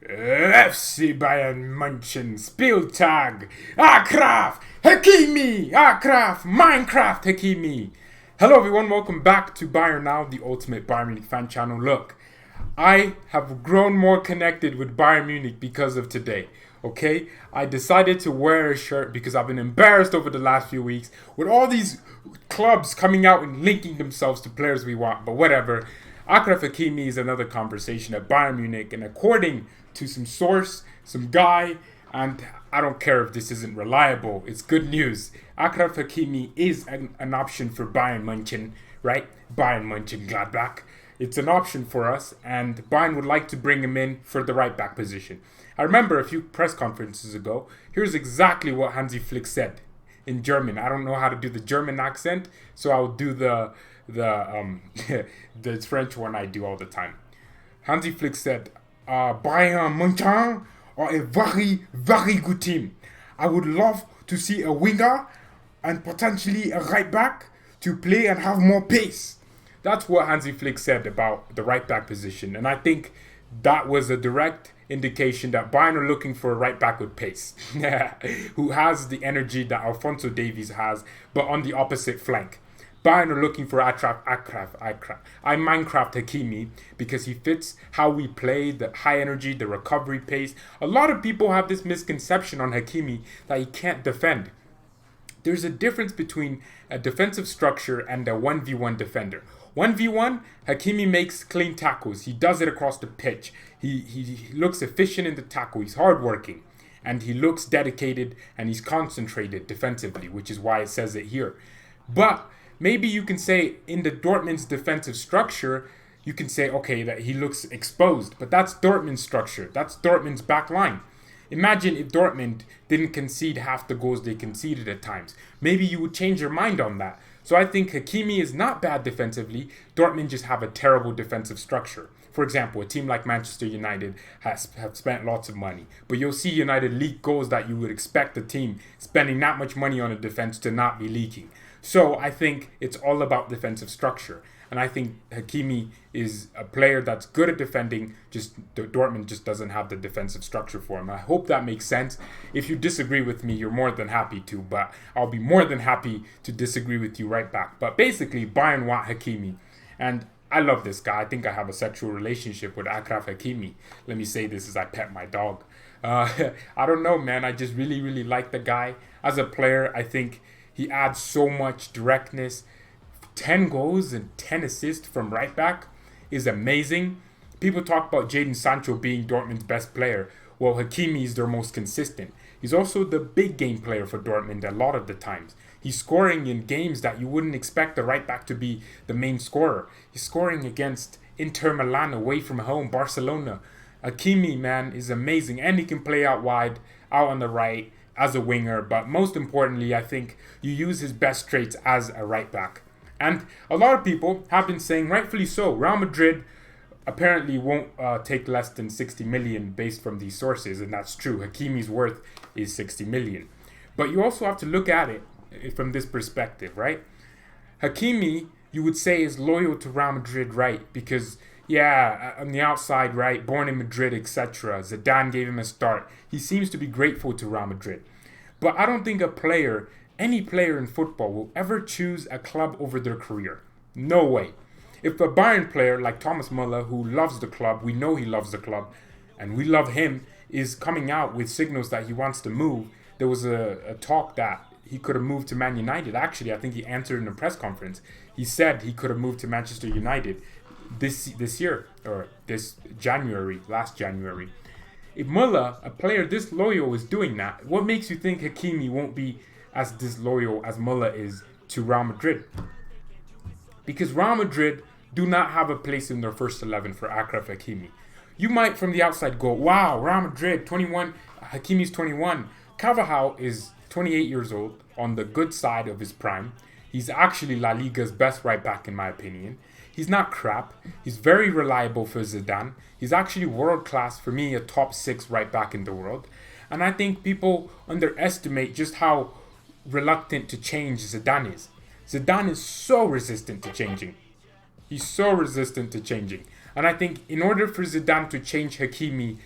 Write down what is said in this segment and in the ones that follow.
FC Bayern München, Spieltag, Achraf Hakimi, Achraf, Minecraft Hakimi. Hello everyone, welcome back to BayernNow, the ultimate Bayern Munich fan channel. Look, I have grown more connected with Bayern Munich because of today. Okay, I decided to wear a shirt because I've been embarrassed over the last few weeks with all these clubs coming out and linking themselves to players we want, but whatever. Achraf Hakimi is another conversation at Bayern Munich, and according to some source, some guy, and I don't care if this isn't reliable, it's good news. Achraf Hakimi is an option for Bayern München, right? Bayern Mönchengladbach. It's an option for us, and Bayern would like to bring him in for the right back position. I remember a few press conferences ago, here's exactly what Hansi Flick said in German. I don't know how to do the German accent, so I'll do the French one I do all the time. Hansi Flick said, Bayern München are a very, very good team. I would love to see a winger and potentially a right back to play and have more pace. That's what Hansi Flick said about the right back position, and I think that was a direct indication that Bayern are looking for a right back with pace, who has the energy that Alphonso Davies has, but on the opposite flank. Bayern are looking for Minecraft Hakimi because he fits how we play, the high energy, the recovery pace. A lot of people have this misconception on Hakimi that he can't defend. There's a difference between a defensive structure and a 1v1 defender. 1v1, Hakimi makes clean tackles. He does it across the pitch. He looks efficient in the tackle. He's hardworking. And he looks dedicated and he's concentrated defensively, which is why it says it here. But maybe you can say in the Dortmund's defensive structure, you can say, okay, that he looks exposed. But that's Dortmund's structure. That's Dortmund's back line. Imagine if Dortmund didn't concede half the goals they conceded at times. Maybe you would change your mind on that. So I think Hakimi is not bad defensively. Dortmund just have a terrible defensive structure. For example, a team like Manchester United have spent lots of money. But you'll see United leak goals that you would expect a team spending that much money on a defense to not be leaking. So I think it's all about defensive structure. And I think Hakimi is a player that's good at defending, just Dortmund just doesn't have the defensive structure for him. I hope that makes sense. If you disagree with me, you're more than happy to, but I'll be more than happy to disagree with you right back. But basically, Bayern want Hakimi. And I love this guy. I think I have a sexual relationship with Achraf Hakimi. Let me say this as I pet my dog. I don't know, man. I just really, really like the guy. As a player, I think he adds so much directness. 10 goals and 10 assists from right back is amazing. People talk about Jadon Sancho being Dortmund's best player. Well, Hakimi is their most consistent. He's also the big game player for Dortmund a lot of the times. He's scoring in games that you wouldn't expect the right back to be the main scorer. He's scoring against Inter Milan away from home, Barcelona. Hakimi, man, is amazing. And he can play out wide, out on the right, as a winger. But most importantly, I think you use his best traits as a right back. And a lot of people have been saying, rightfully so, Real Madrid apparently won't take less than 60 million based from these sources, and that's true. Hakimi's worth is 60 million. But you also have to look at it from this perspective, right? Hakimi, you would say, is loyal to Real Madrid, right? Because, yeah, on the outside, right, born in Madrid, etc. Zidane gave him a start. He seems to be grateful to Real Madrid. But I don't think any player in football will ever choose a club over their career. No way. If a Bayern player like Thomas Müller, who loves the club, we know he loves the club, and we love him, is coming out with signals that he wants to move. There was a talk that he could have moved to Man United. Actually, I think he answered in a press conference. He said he could have moved to Manchester United this year, or last January. If Müller, a player this loyal, is doing that, what makes you think Hakimi won't be as disloyal as Müller is to Real Madrid? Because Real Madrid do not have a place in their first 11 for Achraf Hakimi. You might from the outside go, wow, Real Madrid, 21, Hakimi's 21. Carvajal is 28 years old, on the good side of his prime. He's actually La Liga's best right back in my opinion. He's not crap. He's very reliable for Zidane. He's actually world class, for me, a top 6 right back in the world. And I think people underestimate just how reluctant to change Zidane is. Zidane is so resistant to changing. He's so resistant to changing. And I think in order for Zidane to change Hakimi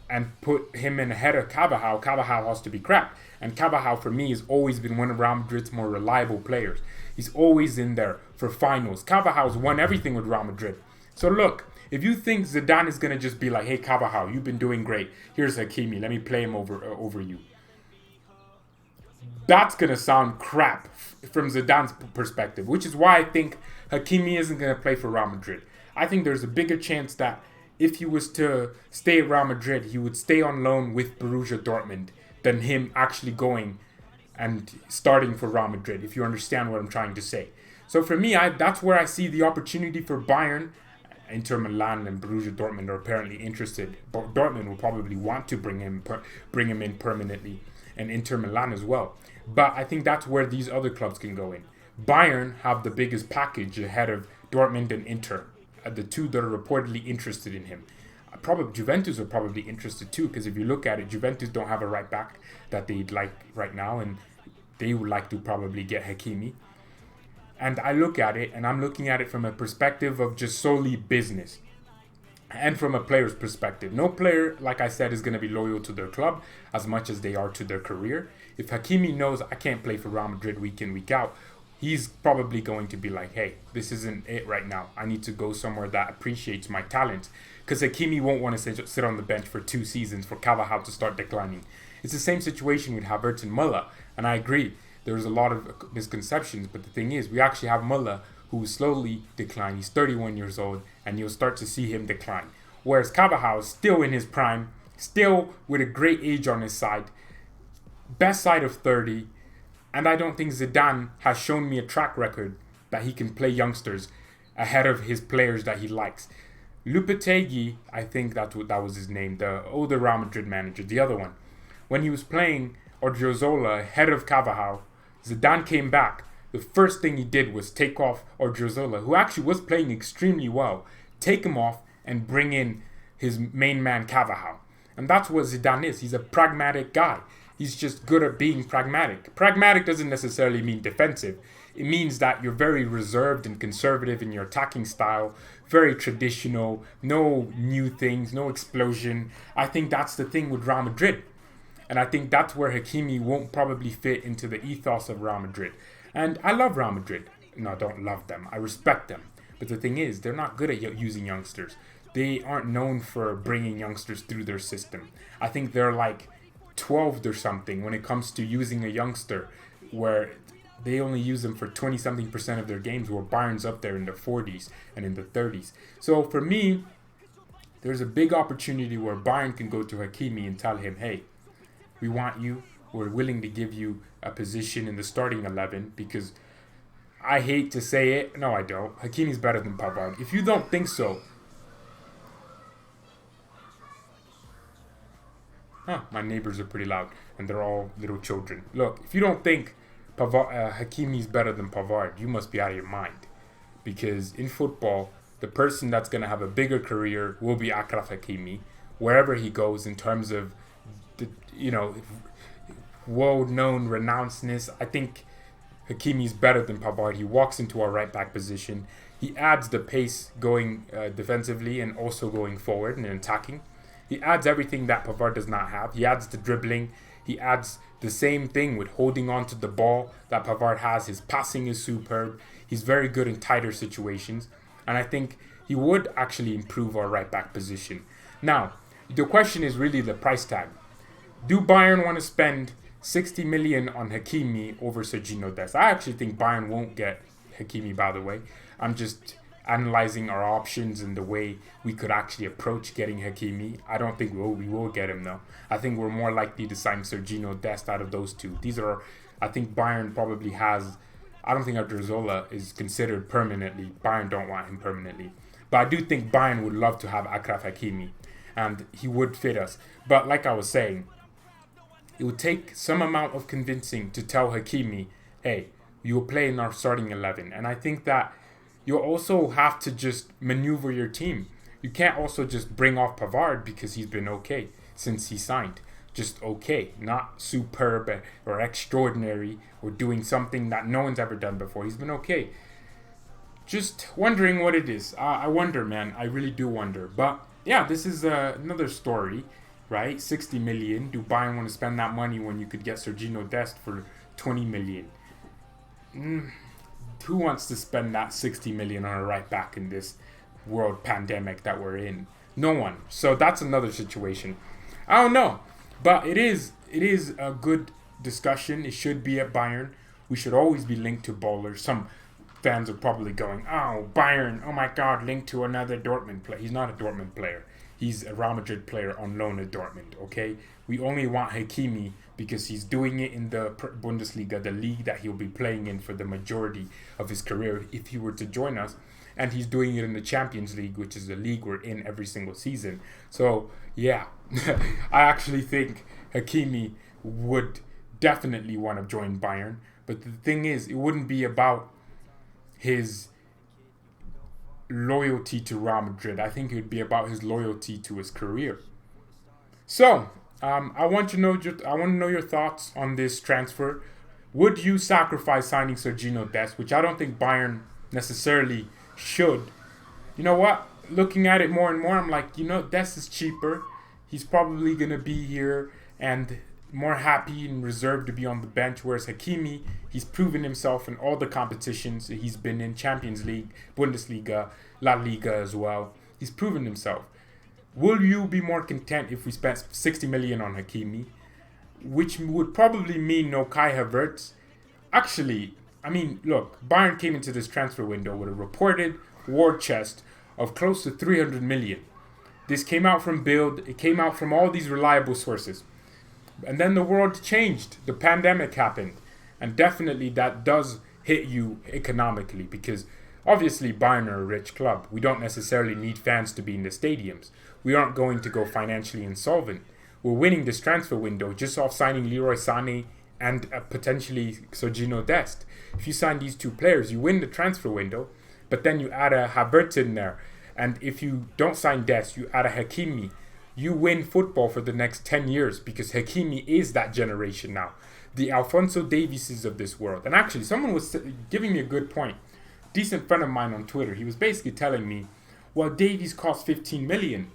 and put him in ahead of Carvajal, Carvajal has to be crap. And Carvajal, for me, has always been one of Real Madrid's more reliable players. He's always in there for finals. Carvajal's won everything with Real Madrid. So look, if you think Zidane is going to just be like, hey, Carvajal, you've been doing great. Here's Hakimi. Let me play him over you. That's going to sound crap from Zidane's perspective, which is why I think Hakimi isn't going to play for Real Madrid. I think there's a bigger chance that if he was to stay at Real Madrid, he would stay on loan with Borussia Dortmund than him actually going and starting for Real Madrid, if you understand what I'm trying to say. So for me, that's where I see the opportunity for Bayern. Inter Milan and Borussia Dortmund are apparently interested. But Dortmund will probably want to bring him in permanently, and Inter Milan as well. But I think that's where these other clubs can go in. Bayern have the biggest package ahead of Dortmund and Inter, the two that are reportedly interested in him. Probably Juventus are probably interested too, because if you look at it, Juventus don't have a right back that they'd like right now, and they would like to probably get Hakimi. And I look at it, and I'm looking at it from a perspective of just solely business, and from a player's perspective. No player, like I said, is going to be loyal to their club as much as they are to their career. If Hakimi knows I can't play for Real Madrid week in, week out, he's probably going to be like, hey, this isn't it right now. I need to go somewhere that appreciates my talent. Because Hakimi won't want to sit on the bench for 2 seasons for Carvajal to start declining. It's the same situation with Havertz and Müller. And I agree, there's a lot of misconceptions. But the thing is, we actually have Müller who will slowly decline. He's 31 years old, and you'll start to see him decline. Whereas Carvajal is still in his prime, still with a great age on his side. Best side of 30. And I don't think Zidane has shown me a track record that he can play youngsters ahead of his players that he likes. Lopetegui, I think that was his name, the older Real Madrid manager, the other one. When he was playing Odriozola ahead of Carvajal, Zidane came back. The first thing he did was take off Odriozola, who actually was playing extremely well, take him off and bring in his main man Carvajal. And that's what Zidane is. He's a pragmatic guy. He's just good at being pragmatic. Pragmatic doesn't necessarily mean defensive. It means that you're very reserved and conservative in your attacking style, very traditional, no new things, no explosion. I think that's the thing with Real Madrid. And I think that's where Hakimi won't probably fit into the ethos of Real Madrid. And I love Real Madrid. No, I don't love them. I respect them. But the thing is, they're not good at using youngsters. They aren't known for bringing youngsters through their system. I think they're like 12th or something when it comes to using a youngster, where they only use them for 20-something% of their games, where Bayern's up there in the 40s and in the 30s. So for me, there's a big opportunity where Bayern can go to Hakimi and tell him, hey, we want you. We're willing to give you a position in the starting 11, because I hate to say it. No, I don't. Hakimi's better than Pavard. If you don't think so, my neighbors are pretty loud, and they're all little children. Look, if you don't think Hakimi's better than Pavard, you must be out of your mind. Because in football, the person that's going to have a bigger career will be Achraf Hakimi, wherever he goes in terms of, world-known renownedness. I think Hakimi's better than Pavard. He walks into our right-back position. He adds the pace going defensively and also going forward and attacking. He adds everything that Pavard does not have. He adds the dribbling. He adds the same thing with holding on to the ball that Pavard has. His passing is superb. He's very good in tighter situations. And I think he would actually improve our right-back position. Now, the question is really the price tag. Do Bayern want to spend 60 million on Hakimi over Serginho Dest? I actually think Bayern won't get Hakimi, by the way. I'm just analyzing our options and the way we could actually approach getting Hakimi. I don't think we will get him, though. I think we're more likely to sign Serginho Dest out of those two. I think Bayern probably has, I don't think Odriozola is considered permanently. Bayern don't want him permanently. But I do think Bayern would love to have Achraf Hakimi, and he would fit us. But like I was saying, it would take some amount of convincing to tell Hakimi, hey, you will play in our starting 11. And I think that you'll also have to just maneuver your team. You can't also just bring off Pavard because he's been okay since he signed. Just okay, not superb or extraordinary or doing something that no one's ever done before. He's been okay. Just wondering what it is. I wonder, man. I really do wonder. But yeah, this is another story. right? 60 million. Do Bayern want to spend that money when you could get Sergino Dest for 20 million? Who wants to spend that 60 million on a right back in this world pandemic that we're in? No one. So that's another situation. I don't know, but it is a good discussion. It should be at Bayern. We should always be linked to ballers. Some fans are probably going, "Oh, Bayern! Oh my God, linked to another Dortmund player." He's not a Dortmund player. He's a Real Madrid player on loan at Dortmund. Okay, we only want Hakimi because he's doing it in the Bundesliga, the league that he'll be playing in for the majority of his career if he were to join us. And he's doing it in the Champions League, which is the league we're in every single season. So, yeah, I actually think Hakimi would definitely want to join Bayern. But the thing is, it wouldn't be about his loyalty to Real Madrid. I think it would be about his loyalty to his career. So, I want to know your thoughts on this transfer. Would you sacrifice signing Sergino Dest, which I don't think Bayern necessarily should? You know what? Looking at it more and more, I'm like, Dest is cheaper. He's probably going to be here and more happy and reserved to be on the bench. Whereas Hakimi, he's proven himself in all the competitions he's been in, Champions League, Bundesliga, La Liga as well. He's proven himself. Will you be more content if we spent 60 million on Hakimi? Which would probably mean no Kai Havertz. Actually, I mean, look, Bayern came into this transfer window with a reported war chest of close to 300 million. This came out from Bild. It came out from all these reliable sources. And then the world changed. The pandemic happened. And definitely that does hit you economically because obviously Bayern are a rich club. We don't necessarily need fans to be in the stadiums. We aren't going to go financially insolvent. We're winning this transfer window just off signing Leroy Sané and potentially Sergino Dest. If you sign these two players, you win the transfer window, but then you add a Havertz in there. And if you don't sign Dest, you add a Hakimi. You win football for the next 10 years because Hakimi is that generation now. The Alphonso Davies of this world. And actually, someone was giving me a good point. Decent friend of mine on Twitter, he was basically telling me, well, Davies cost 15 million.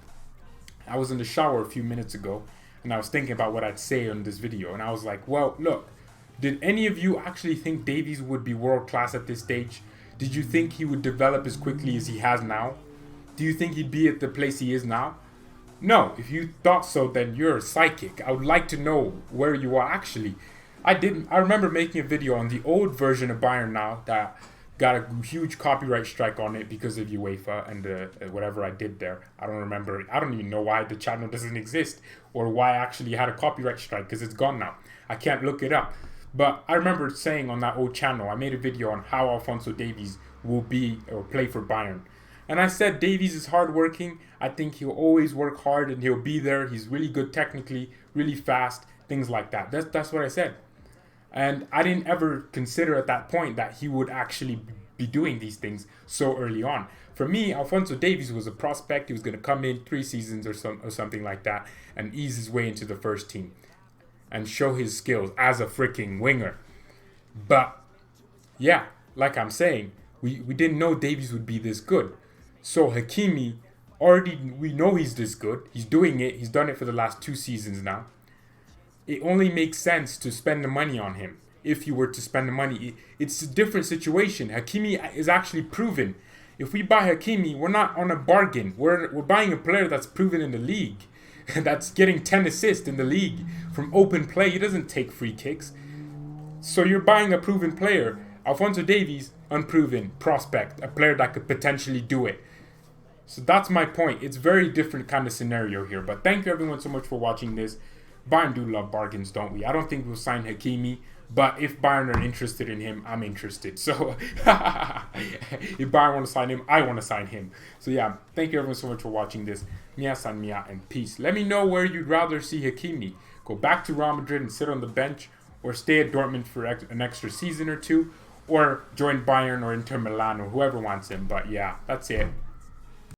I was in the shower a few minutes ago, and I was thinking about what I'd say on this video. And I was like, well, look, did any of you actually think Davies would be world class at this stage? Did you think he would develop as quickly as he has now? Do you think he'd be at the place he is now? No, if you thought so, then you're a psychic. I would like to know where you are actually. I remember making a video on the old version of BayernNow that got a huge copyright strike on it because of UEFA and whatever I did there. I don't remember. I don't even know why the channel doesn't exist or why I actually had a copyright strike because it's gone now. I can't look it up. But I remember saying on that old channel, I made a video on how Alphonso Davies will be or play for Bayern. And I said Davies is hardworking. I think he'll always work hard and he'll be there. He's really good technically, really fast, things like that. That's what I said. And I didn't ever consider at that point that he would actually be doing these things so early on. For me, Alphonso Davies was a prospect. He was going to come in 3 seasons or something like that and ease his way into the first team and show his skills as a freaking winger. But yeah, like I'm saying, we didn't know Davies would be this good. So Hakimi, we know he's this good. He's doing it. He's done it for the last 2 seasons now. It only makes sense to spend the money on him. If you were to spend the money, it's a different situation. Hakimi is actually proven. If we buy Hakimi, we're not on a bargain. We're buying a player that's proven in the league. That's getting 10 assists in the league from open play. He doesn't take free kicks. So you're buying a proven player. Alphonso Davies, unproven prospect, a player that could potentially do it. So that's my point. It's very different kind of scenario here. But thank you everyone so much for watching this. Bayern do love bargains, don't we? I don't think we'll sign Hakimi, but if Bayern are interested in him, I'm interested. So if Bayern want to sign him, I want to sign him. So yeah, thank you everyone so much for watching this. Mia san mia and peace. Let me know where you'd rather see Hakimi. Go back to Real Madrid and sit on the bench, or stay at Dortmund for an extra season or 2, or join Bayern or Inter Milan or whoever wants him. But yeah, that's it.